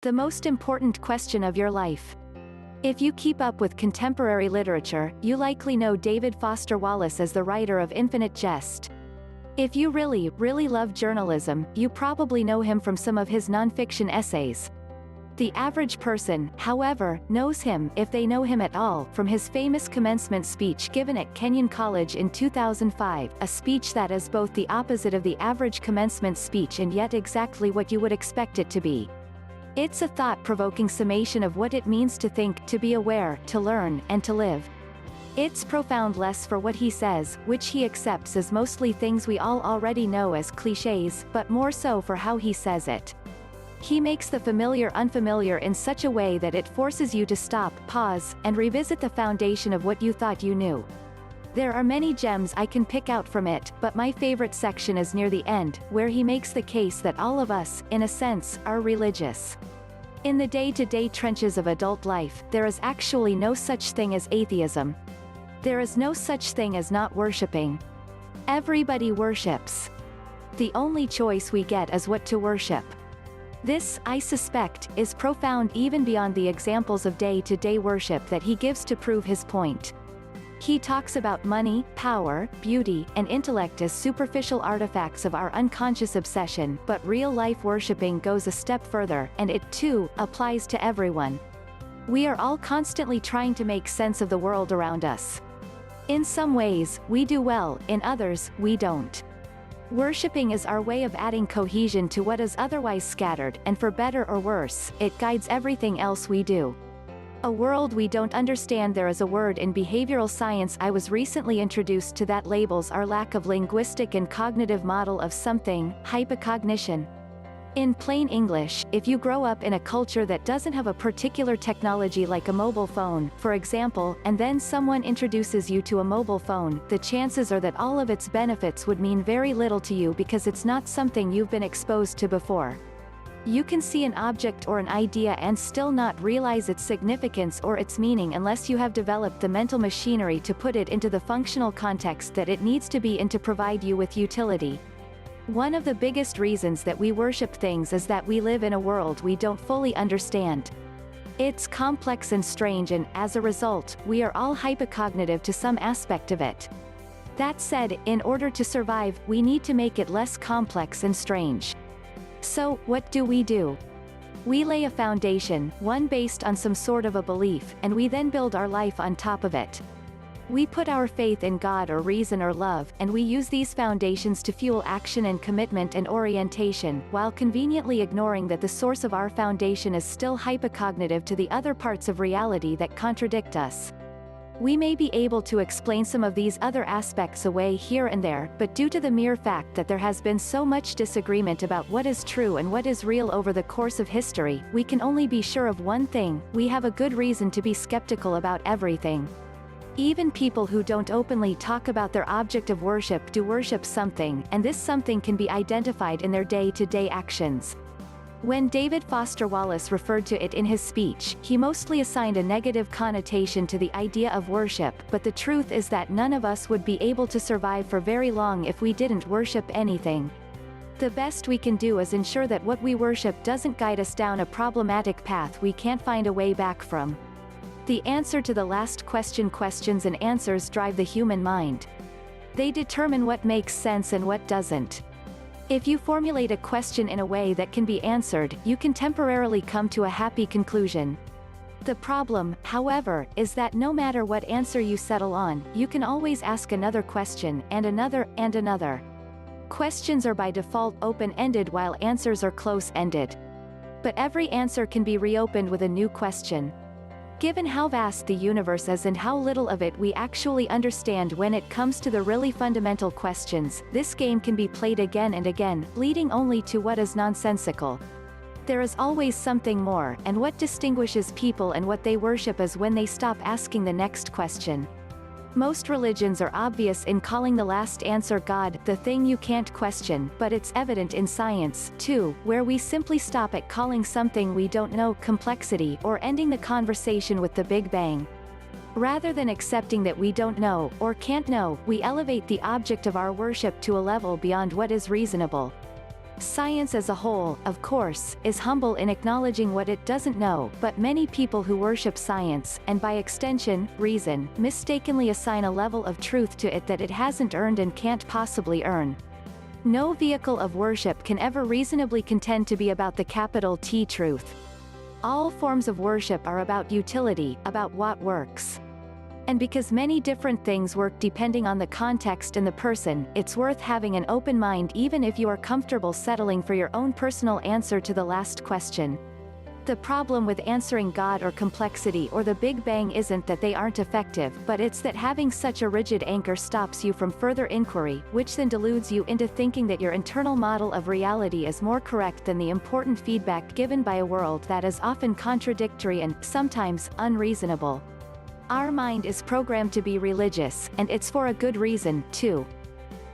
The most important question of your life. If you keep up with contemporary literature, you likely know David Foster Wallace as the writer of Infinite Jest. If you really, really love journalism, you probably know him from some of his nonfiction essays. The average person, however, knows him, if they know him at all, from his famous commencement speech given at Kenyon College in 2005, a speech that is both the opposite of the average commencement speech and yet exactly what you would expect it to be. It's a thought-provoking summation of what it means to think, to be aware, to learn, and to live. It's profound less for what he says, which he accepts as mostly things we all already know as clichés, but more so for how he says it. He makes the familiar unfamiliar in such a way that it forces you to stop, pause, and revisit the foundation of what you thought you knew. There are many gems I can pick out from it, but my favorite section is near the end, where he makes the case that all of us, in a sense, are religious. In the day-to-day trenches of adult life, there is actually no such thing as atheism. There is no such thing as not worshipping. Everybody worships. The only choice we get is what to worship. This, I suspect, is profound even beyond the examples of day-to-day worship that he gives to prove his point. He talks about money, power, beauty, and intellect as superficial artifacts of our unconscious obsession, but real-life worshipping goes a step further, and it, too, applies to everyone. We are all constantly trying to make sense of the world around us. In some ways, we do well, in others, we don't. Worshipping is our way of adding cohesion to what is otherwise scattered, and for better or worse, it guides everything else we do. A world we don't understand. There is a word in behavioral science I was recently introduced to that labels our lack of linguistic and cognitive model of something, hypocognition. In plain English, if you grow up in a culture that doesn't have a particular technology like a mobile phone, for example, and then someone introduces you to a mobile phone, the chances are that all of its benefits would mean very little to you because it's not something you've been exposed to before. You can see an object or an idea and still not realize its significance or its meaning unless you have developed the mental machinery to put it into the functional context that it needs to be in to provide you with utility. One of the biggest reasons that we worship things is that we live in a world we don't fully understand. It's complex and strange, and, as a result, we are all hypocognitive to some aspect of it. That said, in order to survive, we need to make it less complex and strange. So, what do? We lay a foundation, one based on some sort of a belief, and we then build our life on top of it. We put our faith in God or reason or love, and we use these foundations to fuel action and commitment and orientation, while conveniently ignoring that the source of our foundation is still hypocognitive to the other parts of reality that contradict us. We may be able to explain some of these other aspects away here and there, but due to the mere fact that there has been so much disagreement about what is true and what is real over the course of history, we can only be sure of one thing: we have a good reason to be skeptical about everything. Even people who don't openly talk about their object of worship do worship something, and this something can be identified in their day-to-day actions. When David Foster Wallace referred to it in his speech, he mostly assigned a negative connotation to the idea of worship, but the truth is that none of us would be able to survive for very long if we didn't worship anything. The best we can do is ensure that what we worship doesn't guide us down a problematic path we can't find a way back from. The answer to the last question: questions and answers drive the human mind. They determine what makes sense and what doesn't. If you formulate a question in a way that can be answered, you can temporarily come to a happy conclusion. The problem, however, is that no matter what answer you settle on, you can always ask another question, and another, and another. Questions are by default open-ended while answers are close-ended. But every answer can be reopened with a new question. Given how vast the universe is and how little of it we actually understand when it comes to the really fundamental questions, this game can be played again and again, leading only to what is nonsensical. There is always something more, and what distinguishes people and what they worship is when they stop asking the next question. Most religions are obvious in calling the last answer God, the thing you can't question, but it's evident in science, too, where we simply stop at calling something we don't know complexity, or ending the conversation with the Big Bang. Rather than accepting that we don't know, or can't know, we elevate the object of our worship to a level beyond what is reasonable. Science as a whole, of course, is humble in acknowledging what it doesn't know, but many people who worship science, and by extension, reason, mistakenly assign a level of truth to it that it hasn't earned and can't possibly earn. No vehicle of worship can ever reasonably contend to be about the capital T truth. All forms of worship are about utility, about what works. And because many different things work depending on the context and the person, it's worth having an open mind even if you are comfortable settling for your own personal answer to the last question. The problem with answering God or complexity or the Big Bang isn't that they aren't effective, but it's that having such a rigid anchor stops you from further inquiry, which then deludes you into thinking that your internal model of reality is more correct than the important feedback given by a world that is often contradictory and, sometimes, unreasonable. Our mind is programmed to be religious, and it's for a good reason, too.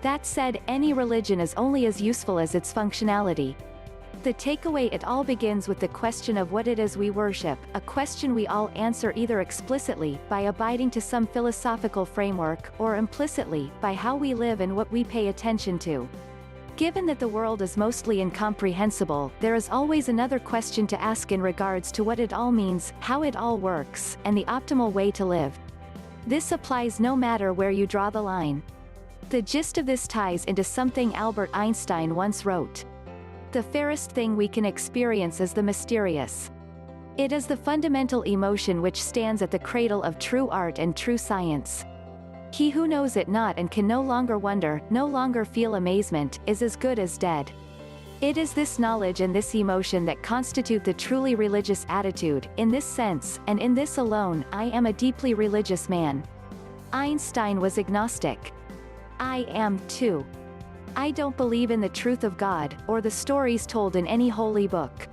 That said, any religion is only as useful as its functionality. The takeaway: it all begins with the question of what it is we worship, a question we all answer either explicitly, by abiding to some philosophical framework, or implicitly, by how we live and what we pay attention to. Given that the world is mostly incomprehensible, there is always another question to ask in regards to what it all means, how it all works, and the optimal way to live. This applies no matter where you draw the line. The gist of this ties into something Albert Einstein once wrote. The fairest thing we can experience is the mysterious. It is the fundamental emotion which stands at the cradle of true art and true science. He who knows it not and can no longer wonder, no longer feel amazement, is as good as dead. It is this knowledge and this emotion that constitute the truly religious attitude. In this sense, and in this alone, I am a deeply religious man. Einstein was agnostic. I am, too. I don't believe in the truth of God, or the stories told in any holy book.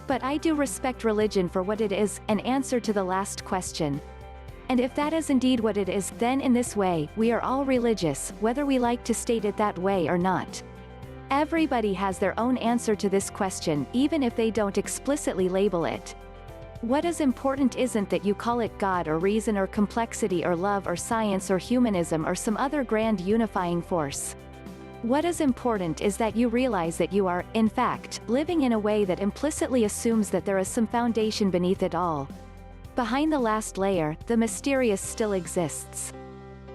But I do respect religion for what it is, an answer to the last question. And if that is indeed what it is, then in this way, we are all religious, whether we like to state it that way or not. Everybody has their own answer to this question, even if they don't explicitly label it. What is important isn't that you call it God or reason or complexity or love or science or humanism or some other grand unifying force. What is important is that you realize that you are, in fact, living in a way that implicitly assumes that there is some foundation beneath it all. Behind the last layer, the mysterious still exists.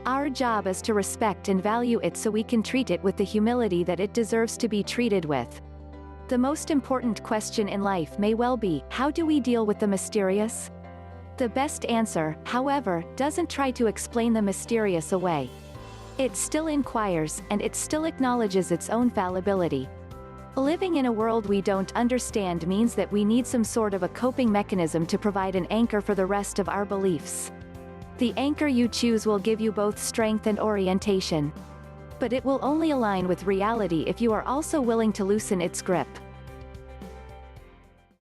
Our job is to respect and value it so we can treat it with the humility that it deserves to be treated with. The most important question in life may well be, how do we deal with the mysterious? The best answer, however, doesn't try to explain the mysterious away. It still inquires, and it still acknowledges its own fallibility. Living in a world we don't understand means that we need some sort of a coping mechanism to provide an anchor for the rest of our beliefs. The anchor you choose will give you both strength and orientation. But it will only align with reality if you are also willing to loosen its grip.